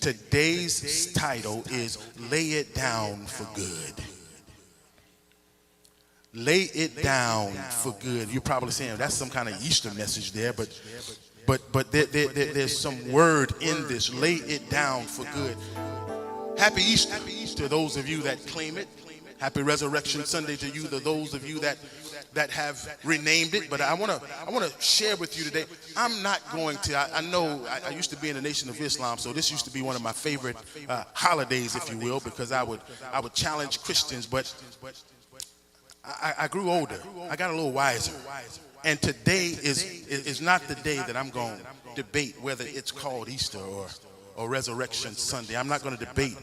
Today's title is Lay It Down for Good. Lay it down for good. You're probably saying that's some kind of Easter message there, but there's some word in this. Lay it down for good. Happy Easter to those of you that claim it. Happy Resurrection Sunday to you, to those of you that have renamed it. But I want to share with you today. I'm not going to. I know I used to be in the Nation of Islam, so this used to be one of my favorite holidays, if you will, because I would challenge Christians. But I grew older. I got a little wiser. And today is not the day that I'm going to debate whether it's called Easter or Resurrection Sunday. I'm not going to debate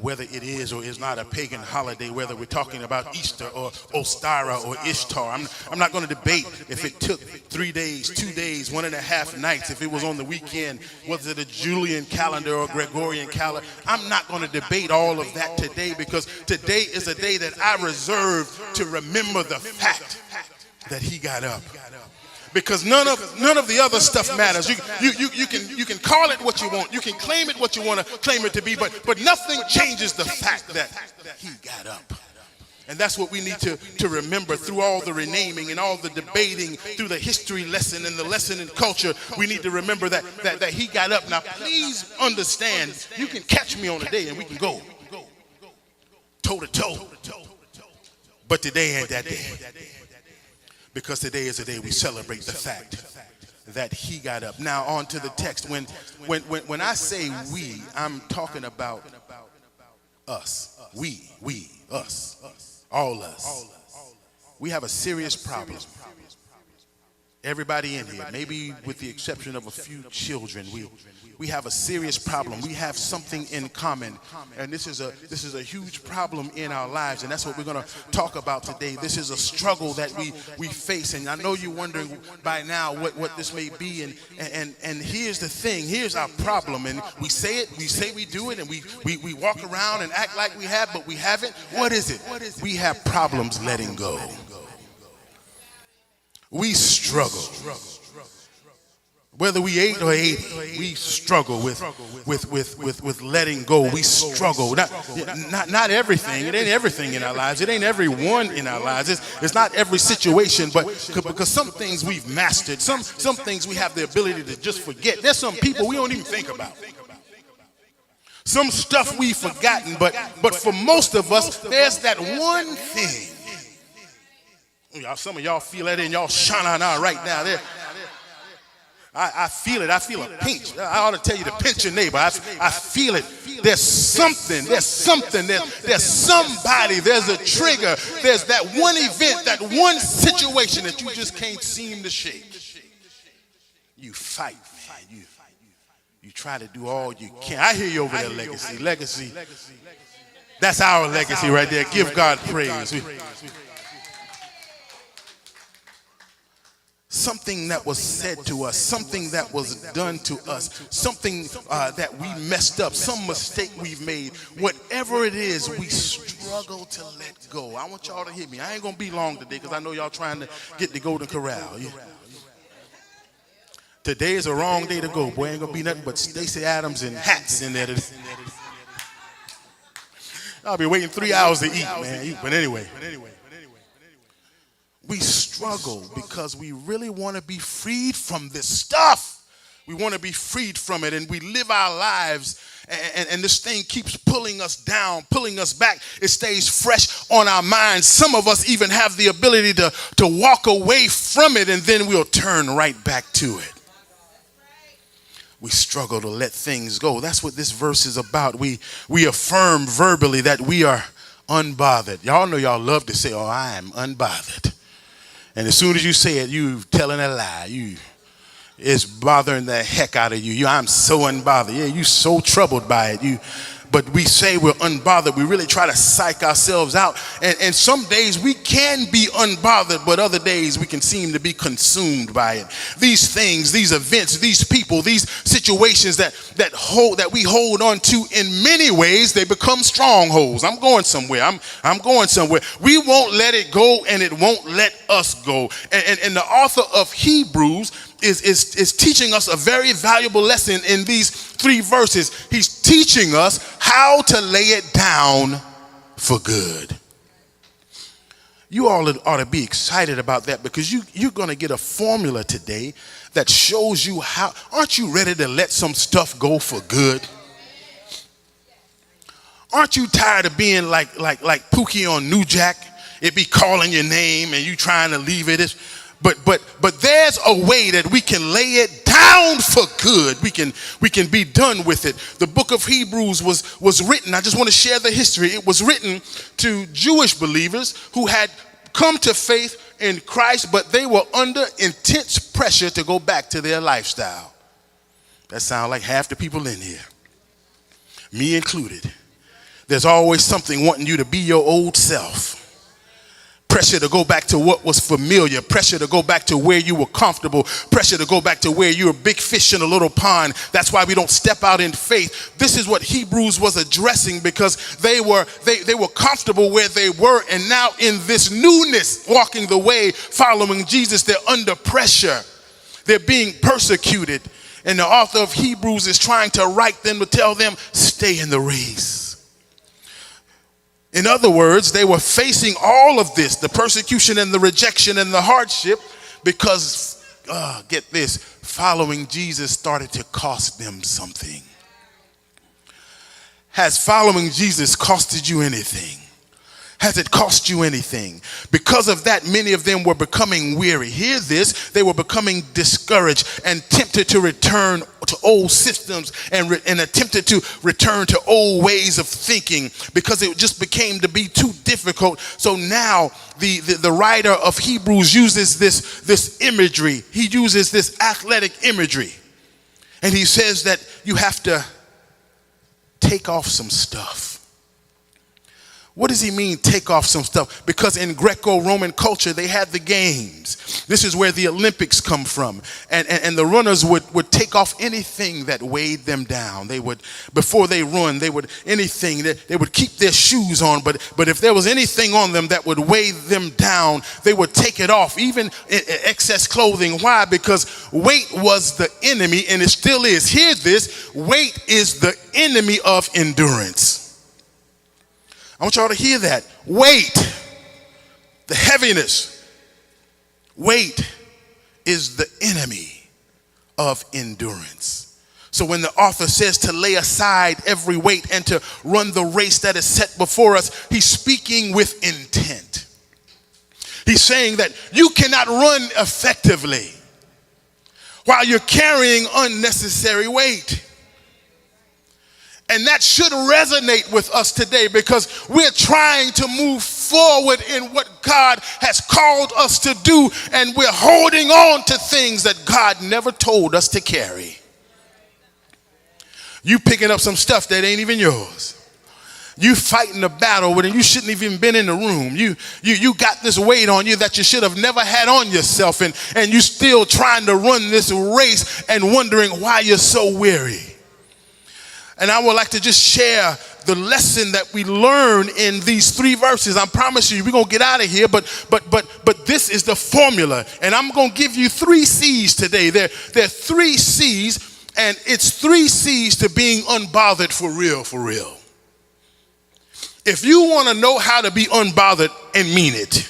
whether it is or is not a pagan holiday, whether we're talking about Easter or Ostara or Ishtar. I'm not going to debate if it took 3 days, 2 days, 1.5 nights, if it was on the weekend, was it a Julian calendar or Gregorian calendar. I'm not going to debate all of that today, because today is a day that I reserve to remember the fact that he got up. Because none of the other stuff matters. You can call it what you want. You can claim it what you want to claim it to be, but nothing changes the fact that he got up. And that's what we need to remember through all the renaming and all the debating, through the history lesson and the lesson in culture. We need to remember that he got up. Now, please understand, you can catch me on a day and we can go toe to toe. But today ain't that day. Because today is the day we celebrate the fact that he got up. Now on to the text. When I say we, I'm talking about us. We, us, all us. We have a serious problem. Everybody in here, maybe with the exception of a few children, we have a serious problem. We have something in common, and this is a huge problem in our lives, and that's what we're going to talk about today. This is a struggle that we face, and I know you're wondering by now what this may be, and here's the thing. Here's our problem, and we say we do it, and we walk around and act like we have, but we haven't. What is it? We have problems letting go. We struggle. Whether we 8 or 80, we struggle with letting go. We struggle. Not everything. It ain't everything in our lives. It ain't everyone in our lives. It's not every situation, but because some things we've mastered. Some things we have the ability to just forget. There's some people we don't even think about. Some stuff we've forgotten, but for most of us, there's that one thing. Some of y'all feel that in y'all shana right now. I feel it. I feel a pinch. I ought to tell you to pinch your neighbor. I feel it. There's something. There's somebody. There's a trigger. There's that one event, that one situation that you just can't seem to shake. You fight, man. You try to do all you can. I hear you over there, Legacy. Legacy. That's our legacy right there. Give God praise. Something that was said to us, something that was done to us, something that we messed up, some mistake we've made, whatever it is, we struggle to let go. I want y'all to hear me. I ain't going to be long today because I know y'all trying to get the Golden Corral. Yeah. Today is a wrong day to go. Boy, ain't going to be nothing but Stacey Adams and hats in there today. I'll be waiting 3 hours to eat, man. But anyway. We struggle because we really want to be freed from this stuff. We want to be freed from it, and we live our lives, and this thing keeps pulling us down, pulling us back. It stays fresh on our minds. Some of us even have the ability to walk away from it, and then we'll turn right back to it. We struggle to let things go. That's what this verse is about. We affirm verbally that we are unbothered. Y'all know y'all love to say, "Oh, I am unbothered." And as soon as you say it, you telling a lie. It's bothering the heck out of you. I'm so unbothered. Yeah, you so troubled by it. But we say we're unbothered. We really try to psych ourselves out. And some days we can be unbothered, but other days we can seem to be consumed by it. These things, these events, these people, these situations that we hold on to, in many ways, they become strongholds. I'm going somewhere. I'm going somewhere. We won't let it go, and it won't let us go. And the author of Hebrews is teaching us a very valuable lesson in these 3 verses. He's teaching us how to lay it down for good. You all ought to be excited about that, because you're going to get a formula today that shows you how. Aren't you ready to let some stuff go for good? Aren't you tired of being like Pookie on New Jack? It be calling your name and you trying to leave it. But there's a way that we can lay it down for good. We can be done with it. The book of Hebrews was written. I just want to share the history. It was written to Jewish believers who had come to faith in Christ, but they were under intense pressure to go back to their lifestyle. That sounds like half the people in here, me included. There's always something wanting you to be your old self. Pressure to go back to what was familiar. Pressure to go back to where you were comfortable. Pressure to go back to where you were big fish in a little pond. That's why we don't step out in faith. This is what Hebrews was addressing, because they were comfortable where they were, and now in this newness, walking the way, following Jesus, they're under pressure. They're being persecuted. And the author of Hebrews is trying to write them to tell them, stay in the race. In other words, they were facing all of this, the persecution and the rejection and the hardship, because, get this, following Jesus started to cost them something. Has following Jesus costed you anything? Has it cost you anything? Because of that, many of them were becoming weary. Hear this, they were becoming discouraged and tempted to return to old systems and attempted to return to old ways of thinking, because it just became to be too difficult. So now the writer of Hebrews uses this imagery. He uses this athletic imagery. And he says that you have to take off some stuff. What does he mean, take off some stuff? Because in Greco-Roman culture, they had the games. This is where the Olympics come from. And the runners would take off anything that weighed them down. They would, before they run, they would keep their shoes on. But if there was anything on them that would weigh them down, they would take it off, even excess clothing. Why? Because weight was the enemy, and it still is. Hear this, weight is the enemy of endurance. I want y'all to hear that. Weight, the heaviness, weight is the enemy of endurance. So when the author says to lay aside every weight and to run the race that is set before us, he's speaking with intent. He's saying that you cannot run effectively while you're carrying unnecessary weight. And that should resonate with us today, because we're trying to move forward in what God has called us to do, and we're holding on to things that God never told us to carry. You picking up some stuff that ain't even yours. You fighting a battle with it. You shouldn't have even been in the room. You got this weight on you that you should have never had on yourself, and you still trying to run this race and wondering why you're so weary. And I would like to just share the lesson that we learn in these 3 verses. I promise you, we're going to get out of here, but this is the formula. And I'm going to give you 3 C's today. There are 3 C's, and it's 3 C's to being unbothered for real, for real. If you want to know how to be unbothered and mean it,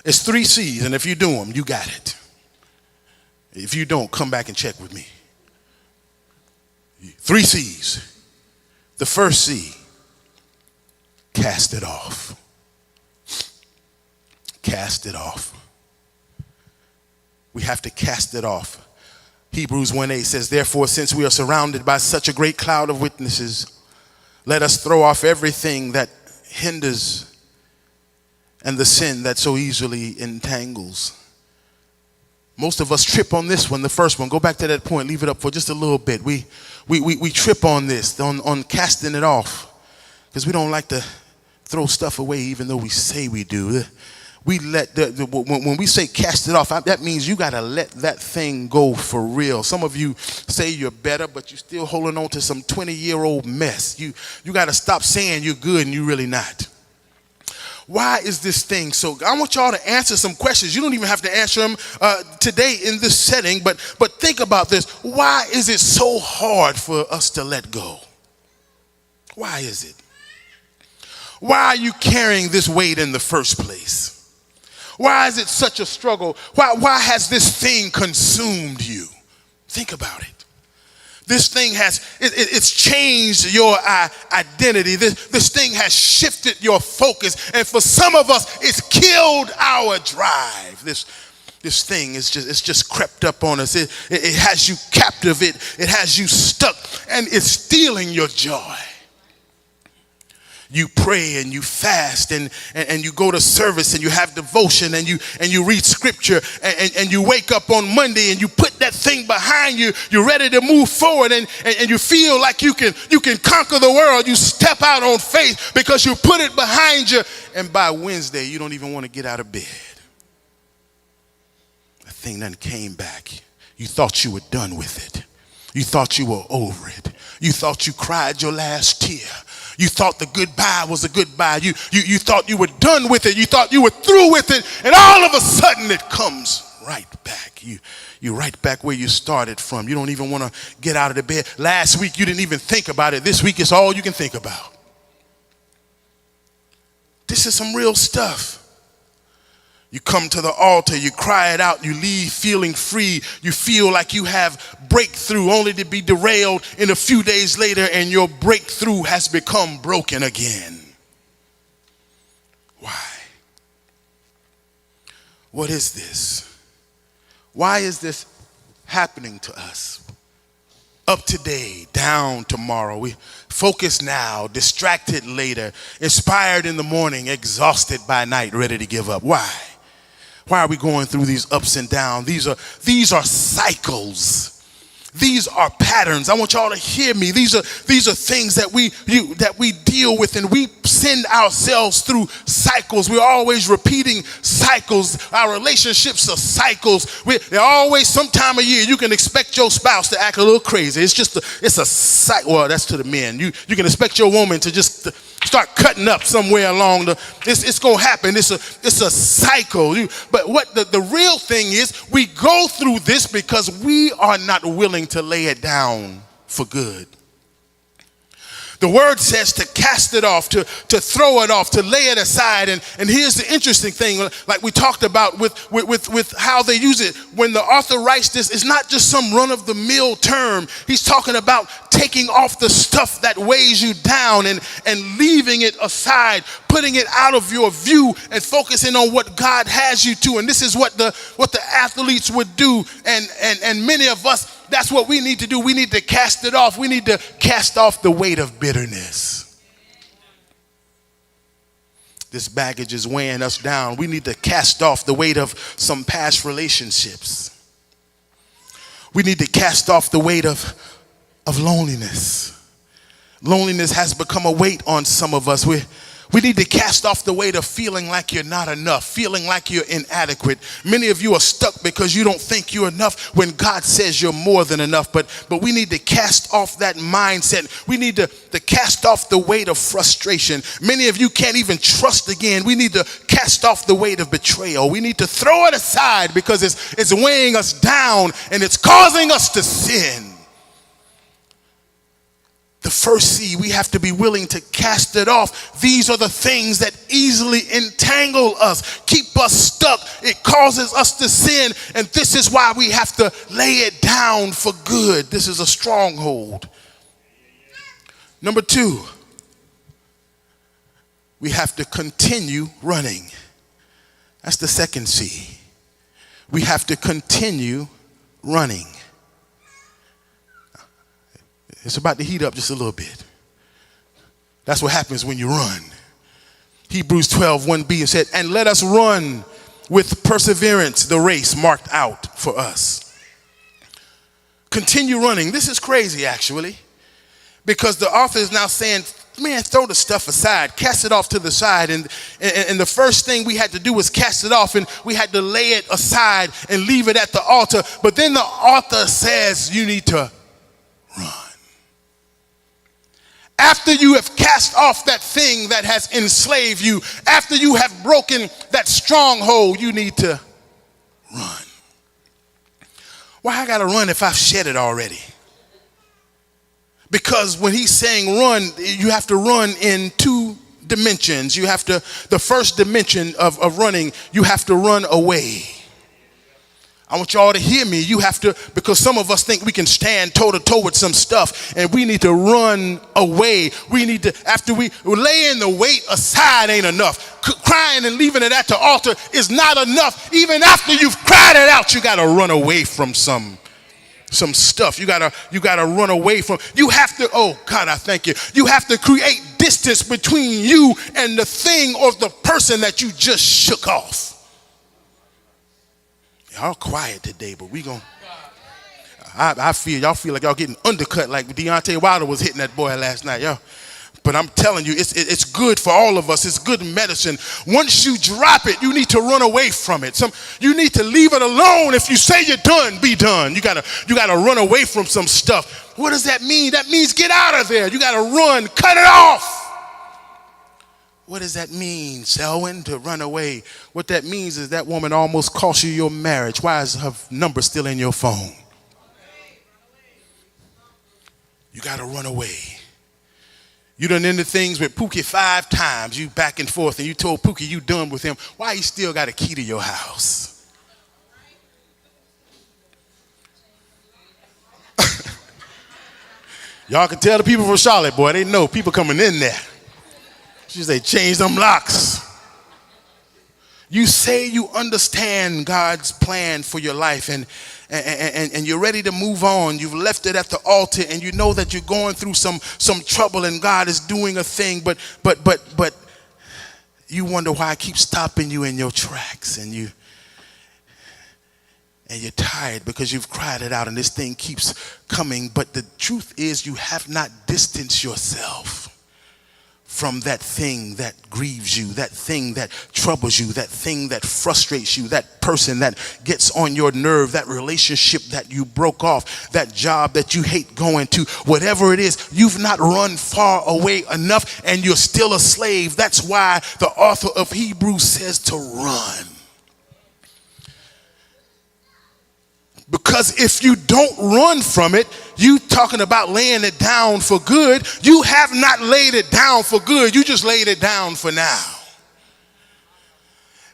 it's 3 C's, and if you do them, you got it. If you don't, come back and check with me. 3 C's. The first C, cast it off. Cast it off. We have to cast it off. Hebrews 1:8 says, therefore, since we are surrounded by such a great cloud of witnesses, let us throw off everything that hinders and the sin that so easily entangles. Most of us trip on this one, the first one. Go back to that point, leave it up for just a little bit. We trip on this, on casting it off, because we don't like to throw stuff away even though we say we do. We let when we say cast it off, that means you got to let that thing go for real. Some of you say you're better, but you're still holding on to some 20-year-old mess. You got to stop saying you're good and you're really not. Why is this thing so? I want y'all to answer some questions. You don't even have to answer them today in this setting, but think about this. Why is it so hard for us to let go? Why is it? Why are you carrying this weight in the first place? Why is it such a struggle? Why has this thing consumed you? Think about it. This thing it's changed your identity. This thing has shifted your focus. And for some of us, it's killed our drive. This thing is just crept up on us. It has you captive. It has you stuck, and it's stealing your joy. You pray and you fast and you go to service and you have devotion and you read scripture and you wake up on Monday and you put that thing behind you. You're ready to move forward and you feel like you can conquer the world. You step out on faith because you put it behind you, and by Wednesday you don't even want to get out of bed. The thing done came back. You thought you were done with it. You thought you were over it. You thought you cried your last tear. You thought the goodbye was a goodbye. You thought you were done with it. You thought you were through with it. And all of a sudden it comes right back. You're right back where you started from. You don't even want to get out of the bed. Last week you didn't even think about it. This week it's all you can think about. This is some real stuff. You come to the altar, you cry it out, you leave feeling free. You feel like you have breakthrough, only to be derailed in a few days later, and your breakthrough has become broken again. Why? What is this? Why is this happening to us? Up today, down tomorrow. We focus now, distracted later, inspired in the morning, exhausted by night, ready to give up. Why? Why are we going through these ups and downs? These are cycles. These are patterns. I want y'all to hear me. These are things that we deal with, and we send ourselves through cycles. We're always repeating cycles. Our relationships are cycles. They're always some time of year. You can expect your spouse to act a little crazy. It's a cycle. Well, that's to the men. You can expect your woman to just start cutting up somewhere along it's going to happen. It's a cycle. But what the real thing is, we go through this because we are not willing to lay it down for good. The word says to cast it off, to throw it off, to lay it aside. And here's the interesting thing, like we talked about with how they use it. When the author writes this, it's not just some run-of-the-mill term. He's talking about taking off the stuff that weighs you down and leaving it aside, putting it out of your view and focusing on what God has you to. And this is what the athletes would do. And many of us, that's what we need to do. We need to cast it off. We need to cast off the weight of bitterness. This baggage is weighing us down. We need to cast off the weight of some past relationships. We need to cast off the weight of loneliness. Loneliness has become a weight on some of us. We need to cast off the weight of feeling like you're not enough, feeling like you're inadequate. Many of you are stuck because you don't think you're enough when God says you're more than enough. But we need to cast off that mindset. We need to cast off the weight of frustration. Many of you can't even trust again. We need to cast off the weight of betrayal. We need to throw it aside because it's weighing us down and it's causing us to sin. The first C, we have to be willing to cast it off. These are the things that easily entangle us, keep us stuck. It causes us to sin, and this is why we have to lay it down for good. This is a stronghold. Number 2, we have to continue running. That's the second C. We have to continue running. It's about to heat up just a little bit. That's what happens when you run. Hebrews 12:1b said, and let us run with perseverance the race marked out for us. Continue running. This is crazy, actually, because the author is now saying, man, throw the stuff aside, cast it off to the side. And the first thing we had to do was cast it off, and we had to lay it aside and leave it at the altar. But then the author says you need to run. After you have cast off that thing that has enslaved you, after you have broken that stronghold, you need to run. Why I gotta run if I've shed it already? Because when he's saying run, you have to run in two dimensions. You have to, the first dimension of running, you have to run away. I want y'all to hear me. You have to, because some of us think we can stand toe to toe with some stuff, and we need to run away. We need to, after we laying the weight aside ain't enough. Crying and leaving it at the altar is not enough. Even after you've cried it out, you got to run away from some stuff. You gotta run away from. You have to, oh God, I thank you. You have to create distance between you and the thing or the person that you just shook off. Y'all quiet today, but we gonna. I feel y'all feel like y'all getting undercut like Deontay Wilder was hitting that boy last night, y'all. But I'm telling you, it's good for all of us. It's good medicine. Once you drop it, you need to run away from it. You need to leave it alone. If you say you're done, be done. You gotta run away from some stuff. What does that mean? That means get out of there. You gotta run, cut it off. What does that mean, Selwyn, to run away? What that means is that woman almost cost you your marriage. Why is her number still in your phone? You gotta run away. You done ended things with Pookie 5 times. You back and forth, and you told Pookie you done with him. Why he still got a key to your house? Y'all can tell the people from Charlotte, boy, they know people coming in there. She say, change them locks. You say you understand God's plan for your life, and you're ready to move on. You've left it at the altar, and you know that you're going through some trouble, and God is doing a thing, but you wonder why I keep stopping you in your tracks, and you're tired because you've cried it out, and this thing keeps coming. But the truth is, you have not distanced yourself from that thing that grieves you, that thing that troubles you, that thing that frustrates you, that person that gets on your nerve, that relationship that you broke off, that job that you hate going to, whatever it is, you've not run far away enough, and you're still a slave. That's why the author of Hebrews says to run. Because if you don't run from it, you talking about laying it down for good. You have not laid it down for good. You just laid it down for now.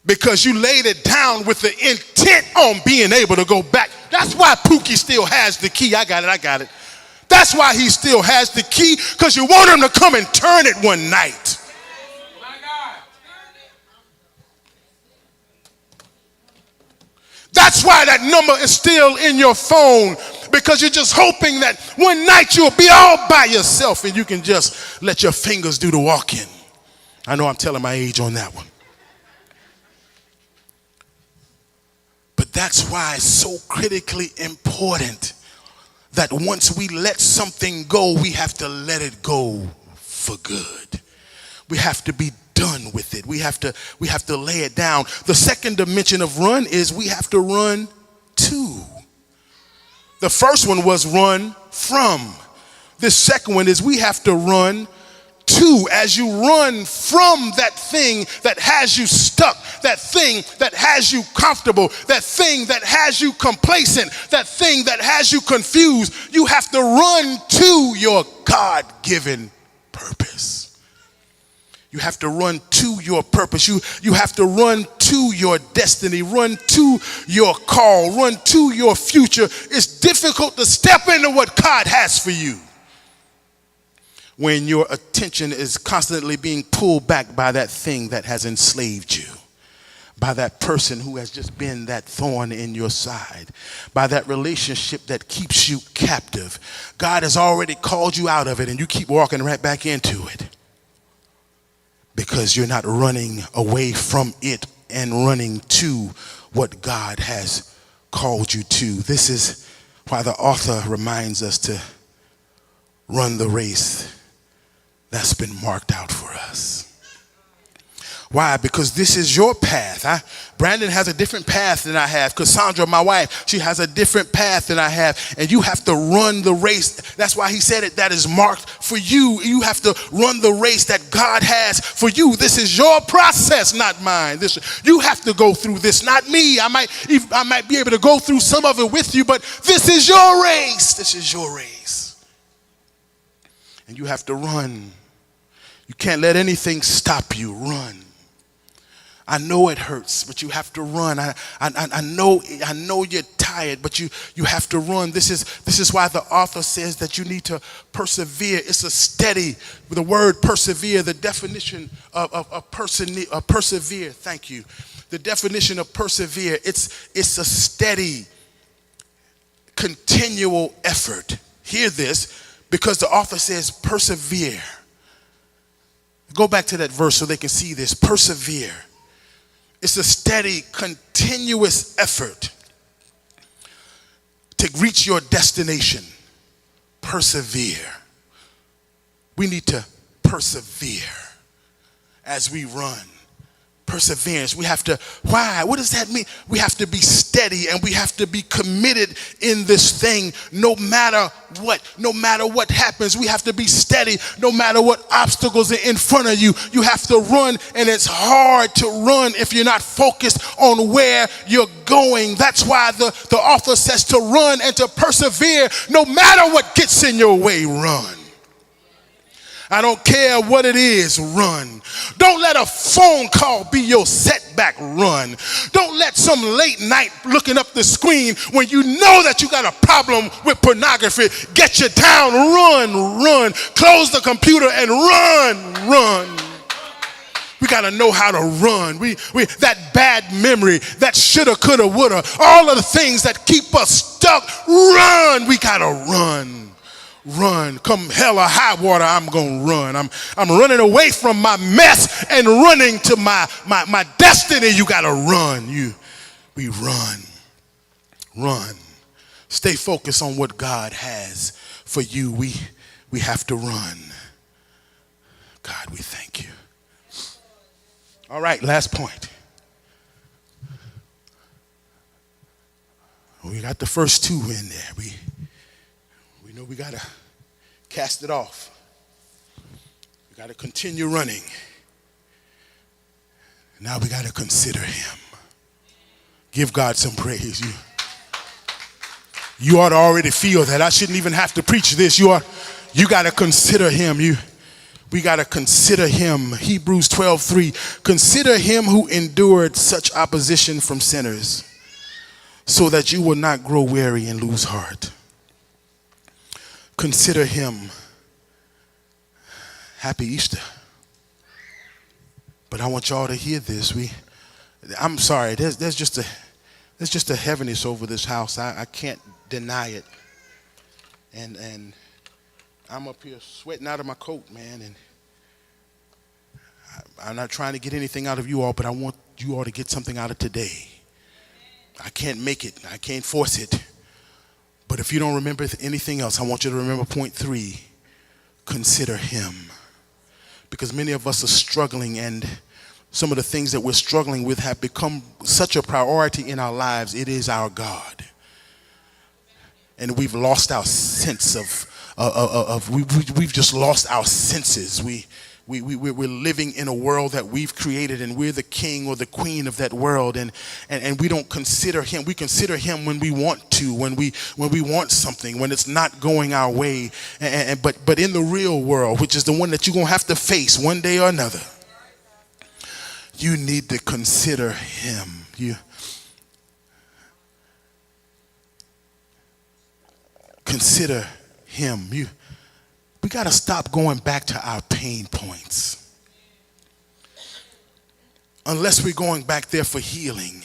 Because you laid it down with the intent on being able to go back. That's why Pookie still has the key. I got it. That's why he still has the key, because you want him to come and turn it one night. That's why that number is still in your phone, because you're just hoping that one night you'll be all by yourself and you can just let your fingers do the walking. I know I'm telling my age on that one. But that's why it's so critically important that once we let something go, we have to let it go for good. We have to be done with it. We have to lay it down. The second dimension of run is we have to run to. The first one was run from. The second one is we have to run to. As you run from that thing that has you stuck, that thing that has you comfortable, that thing that has you complacent, that thing that has you confused, you have to run to your God-given purpose. You have to run to your purpose. You have to run to your destiny, run to your call, run to your future. It's difficult to step into what God has for you when your attention is constantly being pulled back by that thing that has enslaved you, by that person who has just been that thorn in your side, by that relationship that keeps you captive. God has already called you out of it, and you keep walking right back into it, because you're not running away from it and running to what God has called you to. This is why the author reminds us to run the race that's been marked out for us. Why? Because this is your path. Brandon has a different path than I have. Cassandra, my wife, she has a different path than I have. And you have to run the race. That's why he said it, that is marked for you. You have to run the race that God has for you. This is your process, not mine. You have to go through this, not me. I might be able to go through some of it with you, but this is your race. This is your race. And you have to run. You can't let anything stop you. Run. I know it hurts, but you have to run. I know you're tired, but you have to run. This is why the author says that you need to persevere. It's a steady, the word persevere, the definition of persevere. Thank you. The definition of persevere, it's a steady, continual effort. Hear this, because the author says persevere. Go back to that verse so they can see this. Persevere. It's a steady, continuous effort to reach your destination. Persevere. We need to persevere as we run. Perseverance. We have to, why? What does that mean? We have to be steady and we have to be committed in this thing no matter what happens. We have to be steady no matter what obstacles are in front of you. You have to run, and it's hard to run if you're not focused on where you're going. That's why the author says to run and to persevere no matter what gets in your way. Run. I don't care what it is, run. Don't let a phone call be your setback, run. Don't let some late night looking up the screen when you know that you got a problem with pornography get you down. Run. Close the computer and run. We got to know how to run. We that bad memory, that shoulda, coulda, woulda, all of the things that keep us stuck, run. We got to run. Run. Come hell or high water, I'm going to run. I'm running away from my mess and running to my destiny. You got to run. We run. Run. Stay focused on what God has for you. We have to run. God, we thank you. All right, last point. We got the first two in there. We know we got to cast it off. We got to continue running. Now we got to consider him. Give God some praise. You ought to already feel that. I shouldn't even have to preach this. You got to consider him. We got to consider him. Hebrews 12:3. Consider him who endured such opposition from sinners, so that you will not grow weary and lose heart. Consider him. Happy Easter. But I want y'all to hear this. I'm sorry, there's just a heaviness over this house. I can't deny it. And I'm up here sweating out of my coat, man. And I'm not trying to get anything out of you all, but I want you all to get something out of today. I can't make it. I can't force it. But if you don't remember anything else, I want you to remember point 3. Consider him. Because many of us are struggling, and some of the things that we're struggling with have become such a priority in our lives. It is our God. And we've lost our sense we've just lost our senses. We're living in a world that we've created, and we're the king or the queen of that world, and we don't consider him. We consider him when we want to, when we want something, when it's not going our way. But in the real world, which is the one that you're gonna have to face one day or another, you need to consider him. You consider him. We got to stop going back to our pain points. Unless we're going back there for healing.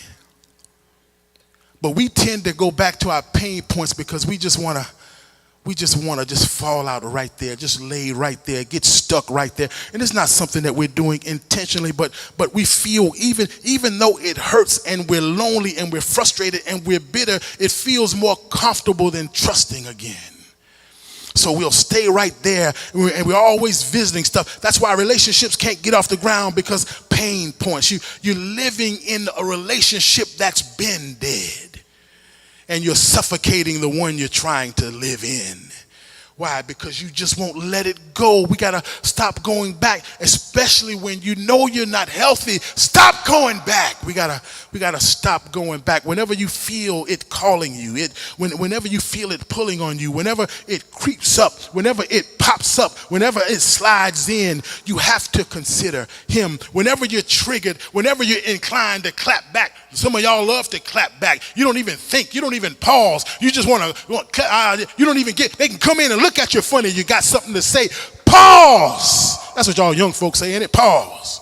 But we tend to go back to our pain points because we just want to fall out right there, just lay right there, get stuck right there. And it's not something that we're doing intentionally, but we feel, even though it hurts and we're lonely and we're frustrated and we're bitter, it feels more comfortable than trusting again. So we'll stay right there, and we're always visiting stuff. That's why relationships can't get off the ground, because pain pain points. You're living in a relationship that's been dead, and you're suffocating the one you're trying to live in. Why? Because you just won't let it go. We got to stop going back, especially when you know you're not healthy. Stop going back. We got to stop going back. Whenever you feel it calling you, whenever you feel it pulling on you, whenever it creeps up, whenever it pops up, whenever it slides in, you have to consider him. Whenever you're triggered, whenever you're inclined to clap back, some of y'all love to clap back. You don't even think. You don't even pause. You just want to, you don't even get, they can come in and look at you funny. You got something to say. Pause. That's what y'all young folks say, ain't it? Pause.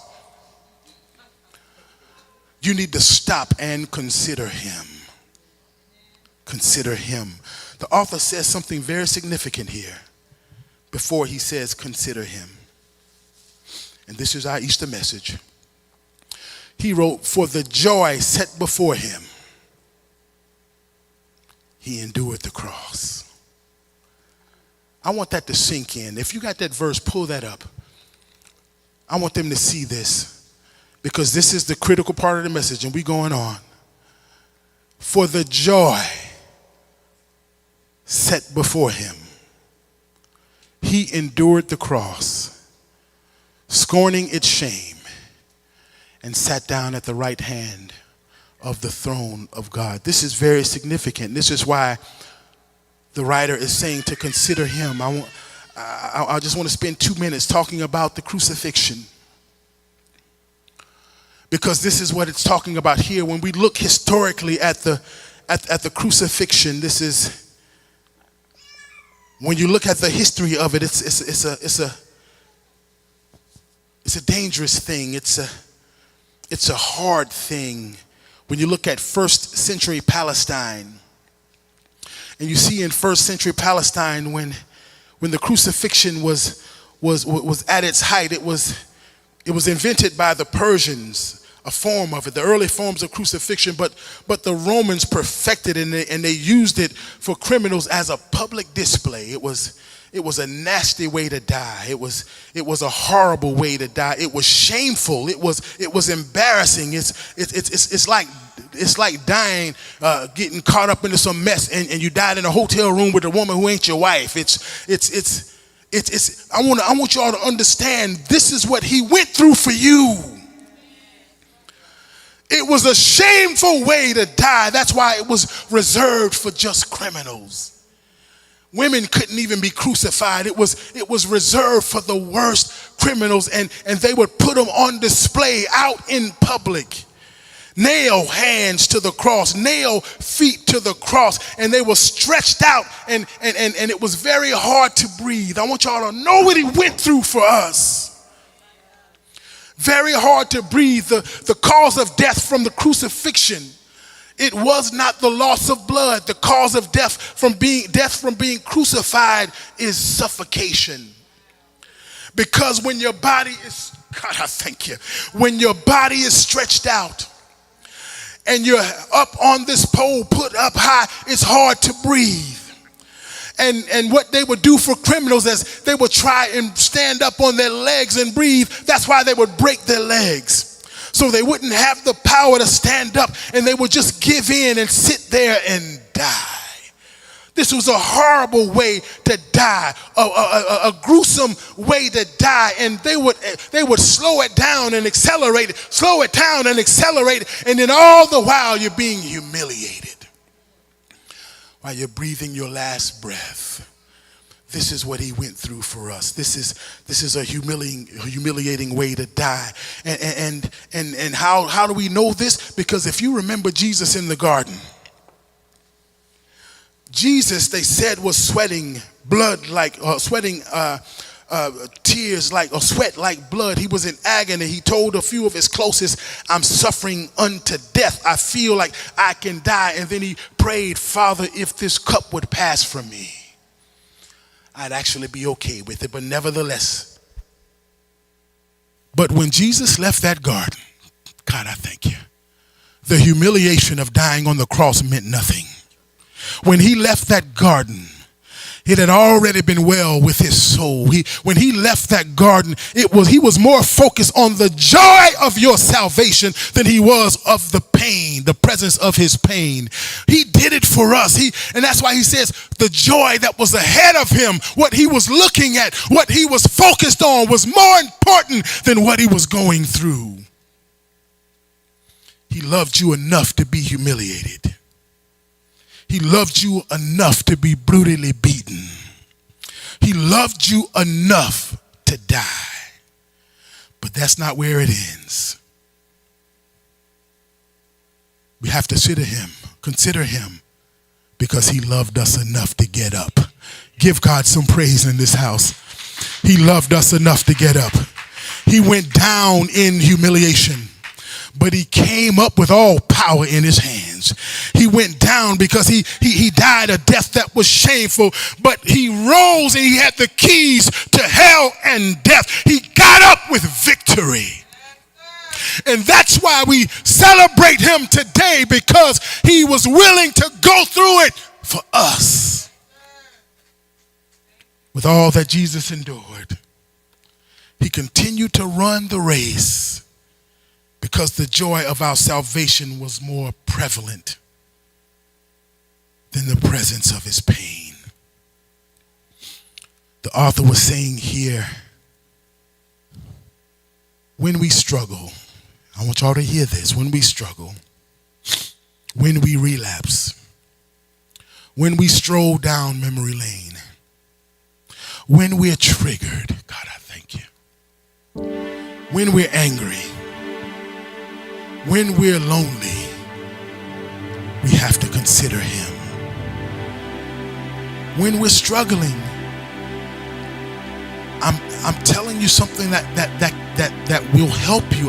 You need to stop and consider him. Consider him. The author says something very significant here before he says consider him. And this is our Easter message. He wrote, for the joy set before him, he endured the cross. I want that to sink in. If you got that verse, pull that up. I want them to see this, because this is the critical part of the message, and we're going on. For the joy set before him, he endured the cross, scorning its shame, and sat down at the right hand of the throne of God. This is very significant. This is why the writer is saying to consider him. I just want to spend 2 minutes talking about the crucifixion, because this is what it's talking about here. When we look historically at the crucifixion, this is, when you look at the history of it, it's a dangerous thing. It's a hard thing. When you look at first century Palestine, and you see in first century Palestine, when the crucifixion was at its height, it was invented by the Persians, a form of it, the early forms of crucifixion, but the Romans perfected it, and they used it for criminals as a public display. It was a nasty way to die. It was a horrible way to die. It was shameful. It was embarrassing. It's like dying, getting caught up into some mess, and you died in a hotel room with a woman who ain't your wife. I want you all to understand, this is what he went through for you. It was a shameful way to die. That's why it was reserved for just criminals. Women couldn't even be crucified. It was reserved for the worst criminals, and they would put them on display out in public. Nail hands to the cross, nail feet to the cross, and they were stretched out, and it was very hard to breathe. I want y'all to know what he went through for us. Very hard to breathe. The cause of death from the crucifixion, it was not the loss of blood. The cause of death from being crucified is suffocation. Because when your body is, God, I thank you, when your body is stretched out and you're up on this pole, put up high, it's hard to breathe. And what they would do for criminals is they would try and stand up on their legs and breathe. That's why they would break their legs, so they wouldn't have the power to stand up, and they would just give in and sit there and die. This was a horrible way to die, a gruesome way to die, and they would slow it down and accelerate it, slow it down and accelerate it, and then all the while you're being humiliated while you're breathing your last breath. This is what he went through for us. This is a humiliating way to die. And how do we know this? Because if you remember Jesus in the garden, Jesus, they said, was sweating blood like tears like, or sweat like blood. He was in agony. He told a few of his closest, I'm suffering unto death. I feel like I can die. And then he prayed, Father, if this cup would pass from me, I'd actually be okay with it. But nevertheless, but when Jesus left that garden, God, I thank you, the humiliation of dying on the cross meant nothing. When he left that garden, It had already been well with his soul. When he left that garden, he was more focused on the joy of your salvation than he was of the pain, the presence of his pain. He did it for us. And that's why he says the joy that was ahead of him, what he was looking at, what he was focused on was more important than what he was going through. He loved you enough to be humiliated. He loved you enough to be brutally beaten. He loved you enough to die. But that's not where it ends. We have to consider him, because he loved us enough to get up. Give God some praise in this house. He loved us enough to get up. He went down in humiliation, but he came up with all power in his hands. He went down because he died a death that was shameful, but he rose and he had the keys to hell and death. He got up with victory. And that's why we celebrate him today, because he was willing to go through it for us. With all that Jesus endured, he continued to run the race, because the joy of our salvation was more prevalent than the presence of his pain. The author was saying here, when we struggle, I want y'all to hear this, when we struggle, when we relapse, when we stroll down memory lane, when we're triggered, God, I thank you, when we're angry, when we're lonely, we have to consider him. When we're struggling, I'm telling you something that will help you.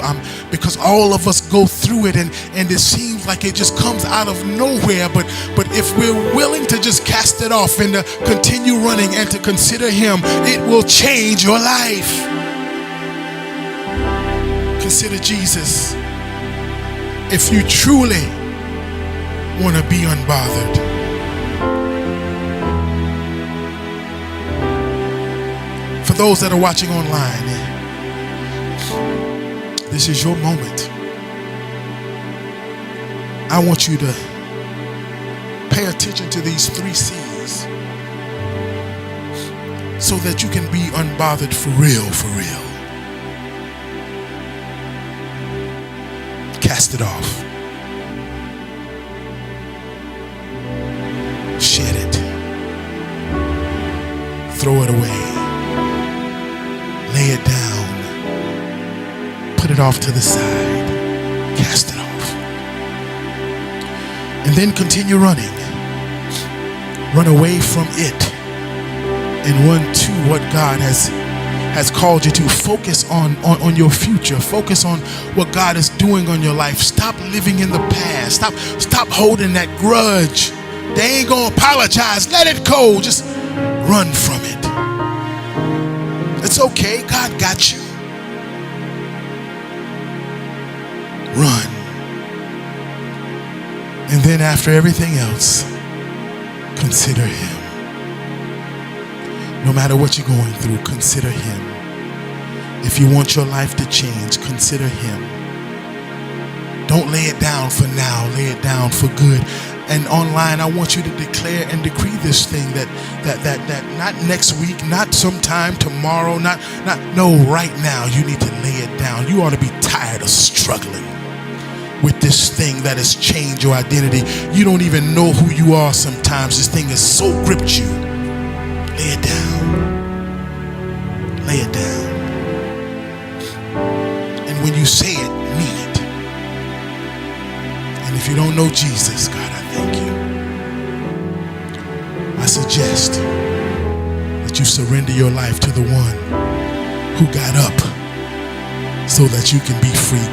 Because all of us go through it, and it seems like it just comes out of nowhere. But if we're willing to just cast it off and to continue running and to consider him, it will change your life. Consider Jesus. If you truly want to be unbothered, for those that are watching online, this is your moment. I want you to pay attention to these 3 C's so that you can be unbothered for real, for real. Cast it off. Shed it. Throw it away. Lay it down. Put it off to the side. Cast it off. And then continue running. Run away from it and run to what God has called you to. Focus on your future. Focus on what God is doing on your life. Stop living in the past. Stop holding that grudge. They ain't gonna apologize. Let it go. Just run from it. It's okay. God got you. Run. And then after everything else, consider him. No matter what you're going through, consider him. If you want your life to change, consider him. Don't lay it down for now. Lay it down for good. And online, I want you to declare and decree this thing that not next week, not sometime tomorrow, no, right now you need to lay it down. You ought to be tired of struggling with this thing that has changed your identity. You don't even know who you are sometimes. This thing has so gripped you. Lay it down. Lay it down. And when you say it, mean it. And if you don't know Jesus, God, I thank you. I suggest that you surrender your life to the one who got up so that you can be free.